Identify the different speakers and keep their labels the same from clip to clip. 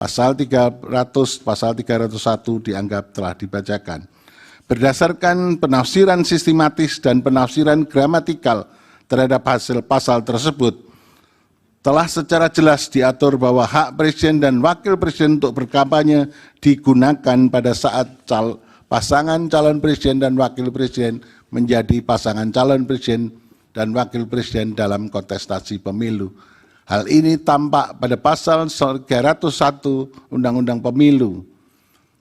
Speaker 1: Pasal 300, pasal 301 dianggap telah dibacakan. Berdasarkan penafsiran sistematis dan penafsiran gramatikal terhadap hasil pasal tersebut, telah secara jelas diatur bahwa hak presiden dan wakil presiden untuk berkampanye digunakan pada saat pasangan calon presiden dan wakil presiden menjadi pasangan calon presiden dan wakil presiden dalam kontestasi pemilu. Hal ini tampak pada pasal 301 Undang-Undang Pemilu.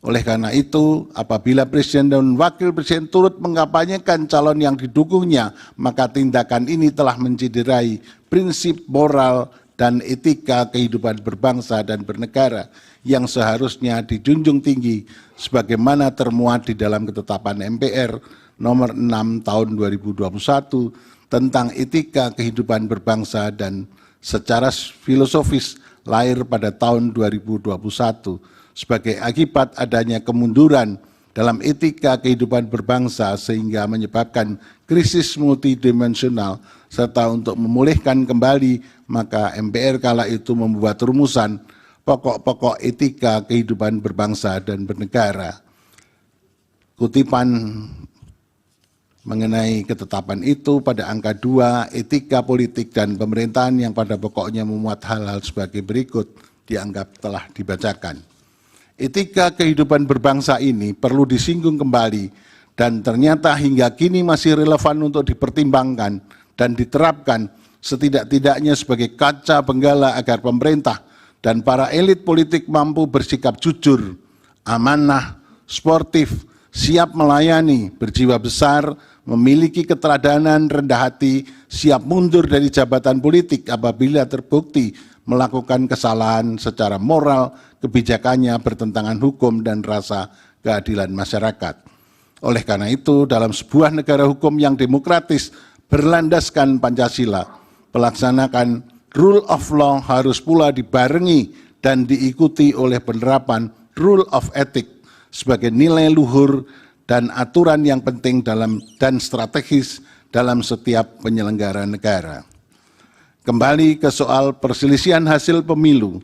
Speaker 1: Oleh karena itu, apabila presiden dan wakil presiden turut mengkampanyekan calon yang didukungnya, maka tindakan ini telah mencederai prinsip moral dan etika kehidupan berbangsa dan bernegara yang seharusnya dijunjung tinggi sebagaimana termuat di dalam ketetapan MPR nomor 6 tahun 2021 tentang etika kehidupan berbangsa dan secara filosofis lahir pada tahun 2021 sebagai akibat adanya kemunduran dalam etika kehidupan berbangsa sehingga menyebabkan krisis multidimensional serta untuk memulihkan kembali maka MPR kala itu membuat rumusan pokok-pokok etika kehidupan berbangsa dan bernegara. Kutipan mengenai ketetapan itu pada angka 2 etika politik dan pemerintahan yang pada pokoknya memuat hal-hal sebagai berikut dianggap telah dibacakan. Etika kehidupan berbangsa ini perlu disinggung kembali dan ternyata hingga kini masih relevan untuk dipertimbangkan dan diterapkan setidak-tidaknya sebagai kaca benggala agar pemerintah dan para elit politik mampu bersikap jujur, amanah, sportif, siap melayani, berjiwa besar, memiliki keteladanan, rendah hati, siap mundur dari jabatan politik apabila terbukti melakukan kesalahan secara moral, kebijakannya bertentangan hukum dan rasa keadilan masyarakat. Oleh karena itu, dalam sebuah negara hukum yang demokratis berlandaskan Pancasila, pelaksanakan rule of law harus pula dibarengi dan diikuti oleh penerapan rule of ethics sebagai nilai luhur dan aturan yang penting dan strategis dalam setiap penyelenggara negara. Kembali ke soal perselisihan hasil pemilu.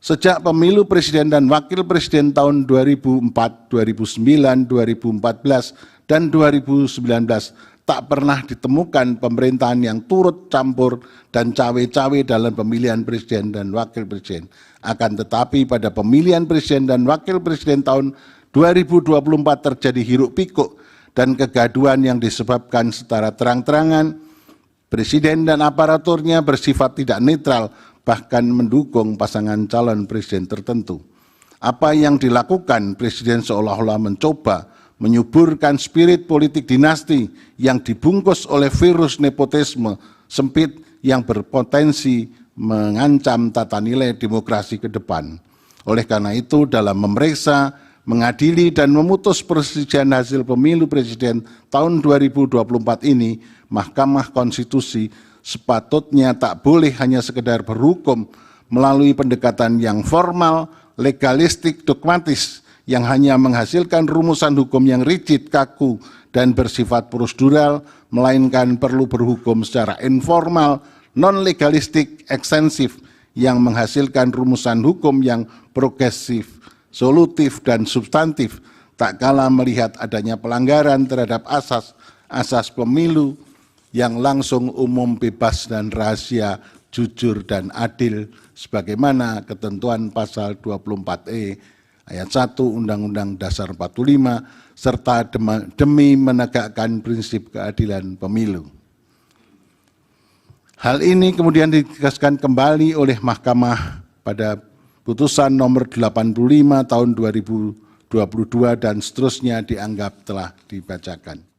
Speaker 1: Sejak pemilu presiden dan wakil presiden tahun 2004, 2009, 2014, dan 2019 tak pernah ditemukan pemerintahan yang turut campur dan cawe-cawe dalam pemilihan presiden dan wakil presiden. Akan tetapi pada pemilihan presiden dan wakil presiden tahun 2024 terjadi hiruk-pikuk dan kegaduhan yang disebabkan secara terang-terangan presiden dan aparaturnya bersifat tidak netral, bahkan mendukung pasangan calon presiden tertentu. Apa yang dilakukan presiden seolah-olah mencoba menyuburkan spirit politik dinasti yang dibungkus oleh virus nepotisme sempit yang berpotensi mengancam tata nilai demokrasi ke depan. Oleh karena itu, dalam memeriksa, mengadili dan memutus perselisihan hasil pemilu presiden tahun 2024 ini, Mahkamah Konstitusi sepatutnya tak boleh hanya sekedar berhukum melalui pendekatan yang formal, legalistik, dogmatis, yang hanya menghasilkan rumusan hukum yang rigid, kaku, dan bersifat prosedural, melainkan perlu berhukum secara informal, non-legalistik, ekstensif, yang menghasilkan rumusan hukum yang progresif, solutif, dan substantif, tak kalah melihat adanya pelanggaran terhadap asas pemilu yang langsung, umum, bebas, dan rahasia, jujur, dan adil, sebagaimana ketentuan pasal 24E ayat 1 Undang-Undang Dasar 45, serta demi menegakkan prinsip keadilan pemilu. Hal ini kemudian ditegaskan kembali oleh Mahkamah pada putusan nomor 85 tahun 2022 dan seterusnya dianggap telah dibacakan.